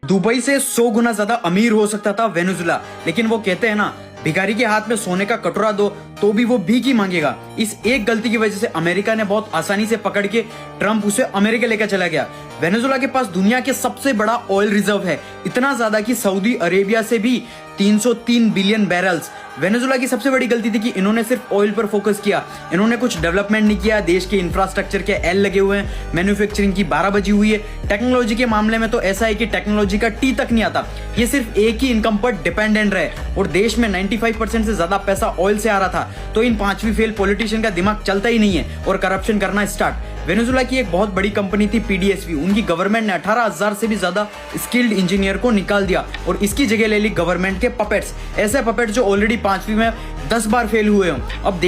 Dubai से 100 गुना ज्यादा अमीर हो सकता था वेनेजुला, लेकिन वो कहते हैं ना, भिखारी के हाथ में सोने का कटोरा दो तो भी वो भीख ही मांगेगा। इस एक गलती की वजह से अमेरिका ने बहुत आसानी से पकड़ के ट्रंप उसे अमेरिका लेकर चला गया। वेनेजुला के पास दुनिया के सबसे बड़ा ऑयल रिजर्व है, इतना ज्यादा कि सऊदी अरेबिया से भी 303 बिलियन बैरल्स। वेनेजुला की सबसे बड़ी गलती थी कि इन्होंने सिर्फ ऑयल पर फोकस किया, इन्होंने कुछ डेवलपमेंट नहीं किया। देश के इंफ्रास्ट्रक्चर के एल लगे हुए हैं, मैन्युफैक्चरिंग की 12 बजी हुई है। टेक्नोलॉजी के मामले में तो ऐसा है कि टेक्नोलॉजी का टी तक नहीं आता, ये सिर्फ एक ही इनकम पर डिपेंडेंट रहे और देश में 95% से ज्यादा पैसा ऑयल से आ रहा था। तो इन पांचवी फेल पॉलिटिशियन का दिमाग चलता ही नहीं है और करप्शन करना स्टार्ट। वेनेजुला की एक बहुत बड़ी कंपनी थी पीडीएसवी, उनकी गवर्नमेंट ने 18,000 से भी ज्यादा स्किल्ड इंजीनियर को निकाल दिया और इसकी जगह ले ली गवर्नमेंट के पपेट्स, ऐसे पपेट्स जो ऑलरेडी 5वीं में 10 बार फेल हुए हों। अब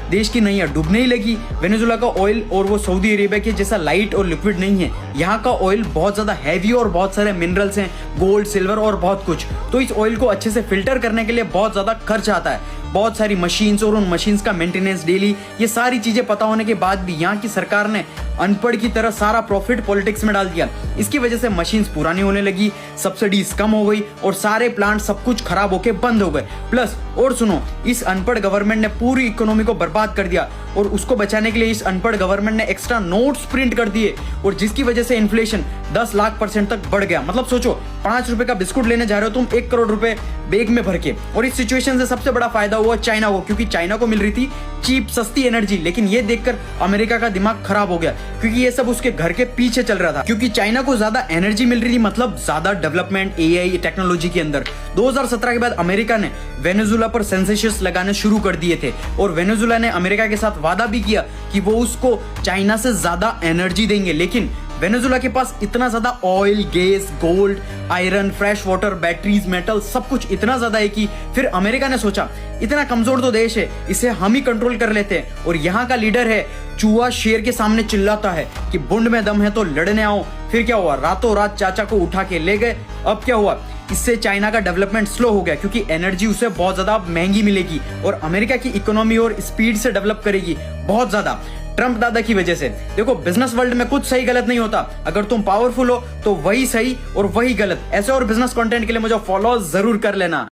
देश की नैया डूबने ही लगी। वेनेजुला का ऑयल और वो सऊदी अरेबिया के जैसा लाइट और लिक्विड नहीं है, यहाँ का ऑयल बहुत ज्यादा हैवी और बहुत सारे मिनरल्स हैं, गोल्ड, सिल्वर और बहुत कुछ। तो इस ऑयल को अच्छे से फिल्टर करने के लिए बहुत ज्यादा खर्च आता है, बहुत सारी मशीन्स और उन मशीन्स का मेंटेनेंस डेली, ये सारी चीजें पता होने के बाद भी यहाँ की सरकार ने अनपढ़ की तरह सारा प्रॉफिट पॉलिटिक्स में डाल दिया। इसकी वजह से मशीन्स पुरानी होने लगी, सब्सिडीज कम हो गई और सारे प्लांट सब कुछ खराब होके बंद हो गए। प्लस और सुनो, इस अनपढ़ गवर्नमेंट ने पूरी इकोनॉमी को बर्बाद कर दिया और उसको बचाने के लिए इस अनपढ़ गवर्नमेंट ने एक्स्ट्रा नोट्स प्रिंट कर दिए और जिसकी वजह से इन्फ्लेशन 10 लाख % तक बढ़ गया। मतलब सोचो, 5 रुपए का बिस्कुट लेने जा रहे हो तुम 1 करोड़ रुपए बैग में भर के। और इस सिचुएशन से सबसे बड़ा फायदा हुआ चाइना को, क्योंकि चाइना को मिल रही थी चीप सस्ती एनर्जी। लेकिन ये देखकर अमेरिका का दिमाग खराब हो गया, क्योंकि ये सब उसके घर के पीछे चल रहा था। क्योंकि चाइना को ज्यादा एनर्जी मिल रही थी, मतलब ज्यादा डेवलपमेंट एआई टेक्नोलॉजी के अंदर। 2017 के बाद अमेरिका ने वेनेजुला पर सेंसेशंस लगाने शुरू कर दिए थे और वेनेजुला ने अमेरिका के साथ वादा भी किया कि वो उसको चाइना से ज्यादा एनर्जी देंगे। लेकिन वेनेजुला के पास इतना ज्यादा oil, gas, gold, iron, fresh water, batteries, metal, सब कुछ इतना ज्यादा है कि फिर अमेरिका ने सोचा इतना कमजोर तो देश है, इसे हम ही कंट्रोल कर लेते हैं। और यहाँ का लीडर है चूहा शेर के सामने चिल्लाता है कि बुंड में दम है तो लड़ने आओ। फिर क्या हुआ, रातों रात चाचा को उठा के ले गए। अब क्या हुआ, इससे चाइना का डेवलपमेंट स्लो हो गया, क्योंकि एनर्जी उसे बहुत ज्यादा महंगी मिलेगी और अमेरिका की इकोनॉमी और स्पीड से डेवलप करेगी बहुत ज्यादा ट्रंप दादा की वजह से। देखो, बिजनेस वर्ल्ड में कुछ सही गलत नहीं होता, अगर तुम पावरफुल हो तो वही सही और वही गलत। ऐसे और बिजनेस कंटेंट के लिए मुझे फॉलो जरूर कर लेना।